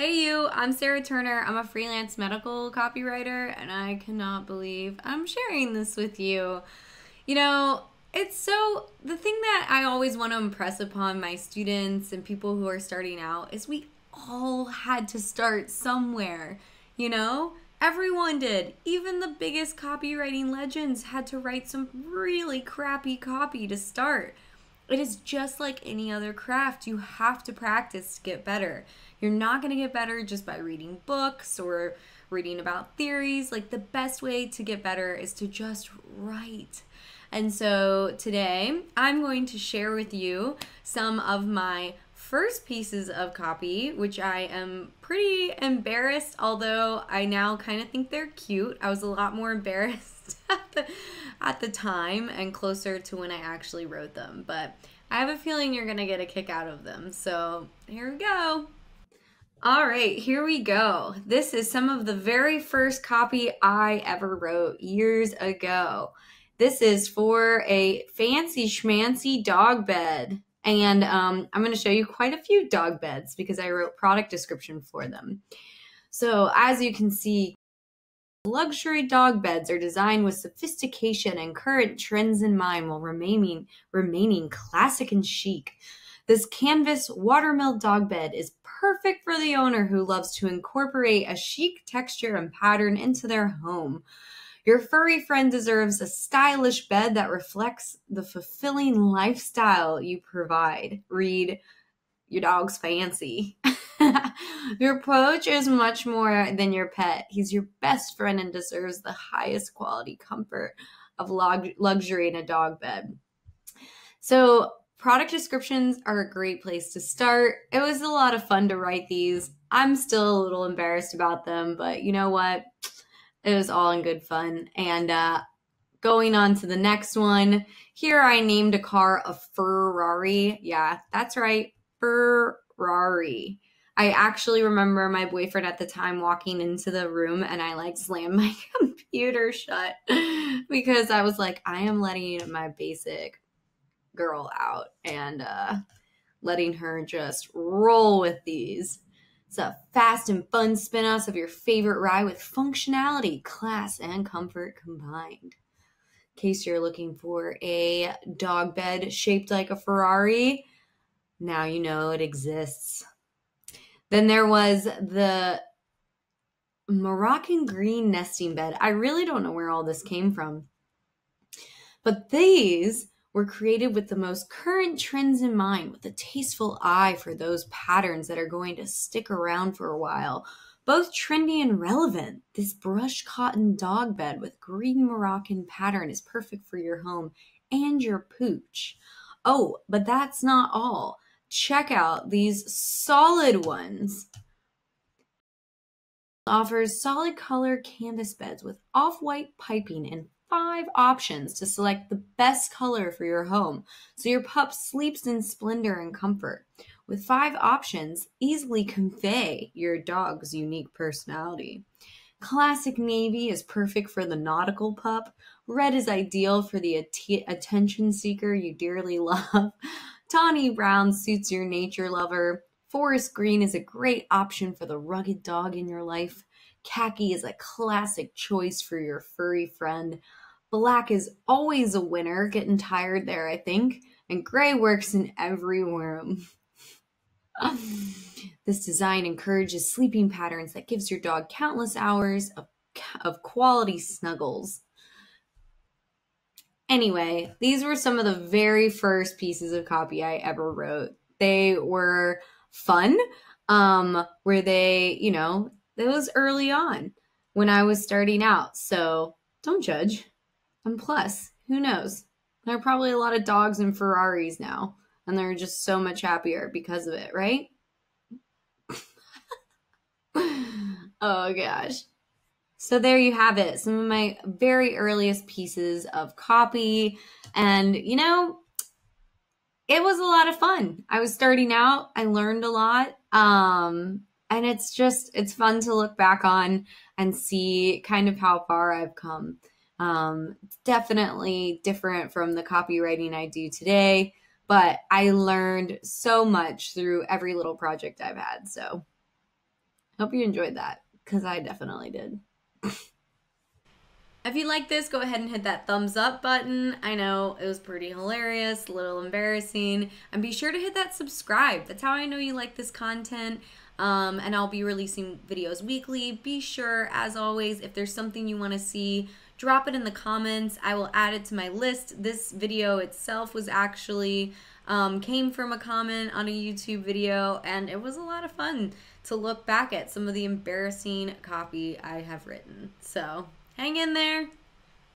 Hey you, I'm Sarah Turner. I'm a freelance medical copywriter and I cannot believe I'm sharing this with you. You know, the thing that I always want to impress upon my students and people who are starting out is we all had to start somewhere, you know? Everyone did. Even the biggest copywriting legends had to write some really crappy copy to start. It is just like any other craft. You have to practice to get better. You're not going to get better just by reading books or reading about theories. Like, the best way to get better is to just write. And so today I'm going to share with you some of my first pieces of copy, which I am pretty embarrassed, although I now kind of think they're cute. I was a lot more embarrassed at the time and closer to when I actually wrote them, but I have a feeling you're gonna get a kick out of them. So here we go. All right, here we go. This is some of the very first copy I ever wrote years ago. This is for a fancy schmancy dog bed. And I'm going to show you quite a few dog beds because I wrote product description for them. So as you can see, luxury dog beds are designed with sophistication and current trends in mind while remaining classic and chic. This canvas watermill dog bed is perfect for the owner who loves to incorporate a chic texture and pattern into their home. Your furry friend deserves a stylish bed that reflects the fulfilling lifestyle you provide. Read, your dog's fancy. Your poach is much more than your pet. He's your best friend and deserves the highest quality comfort of luxury in a dog bed. So product descriptions are a great place to start. It was a lot of fun to write these. I'm still a little embarrassed about them, but you know what? It was all in good fun. And going on to the next one, here I named a car a Ferrari. Yeah, that's right, Ferrari. I actually remember my boyfriend at the time walking into the room and I slammed my computer shut because I was like, I am letting my basic girl out and letting her just roll with these. It's a fast and fun spin-offs of your favorite ride with functionality, class, and comfort combined. In case you're looking for a dog bed shaped like a Ferrari, now you know it exists. Then there was the Moroccan green nesting bed. I really don't know where all this came from, but these were created with the most current trends in mind, with a tasteful eye for those patterns that are going to stick around for a while. Both trendy and relevant, this brushed cotton dog bed with green Moroccan pattern is perfect for your home and your pooch. Oh, but that's not all. Check out these solid ones. Offers solid color canvas beds with off-white piping and 5 options to select the best color for your home, so your pup sleeps in splendor and comfort. With 5 options, easily convey your dog's unique personality. Classic navy is perfect for the nautical pup. Red is ideal for the attention seeker you dearly love. Tawny brown suits your nature lover. Forest green is a great option for the rugged dog in your life. Khaki is a classic choice for your furry friend. Black is always a winner, getting tired there, I think. And gray works in every room. This design encourages sleeping patterns that gives your dog countless hours of quality snuggles. Anyway, these were some of the very first pieces of copy I ever wrote. They were fun, where it was early on when I was starting out. So don't judge. And plus, who knows? There are probably a lot of dogs and Ferraris now, and they're just so much happier because of it, right? Oh gosh. So there you have it, some of my very earliest pieces of copy. And, it was a lot of fun. I was starting out. I learned a lot. And it's fun to look back on and see kind of how far I've come. It's definitely different from the copywriting I do today, but I learned so much through every little project I've had. So Hope you enjoyed that, because I definitely did. If you like this, go ahead and hit that thumbs up button. I know it was pretty hilarious, a little embarrassing. And be sure to hit that subscribe. That's how I know you like this content. And I'll be releasing videos weekly. Be sure, as always, if there's something you want to see, drop it in the comments. I will add it to my list. This video itself was actually came from a comment on a YouTube video, and it was a lot of fun to look back at some of the embarrassing copy I have written. So hang in there.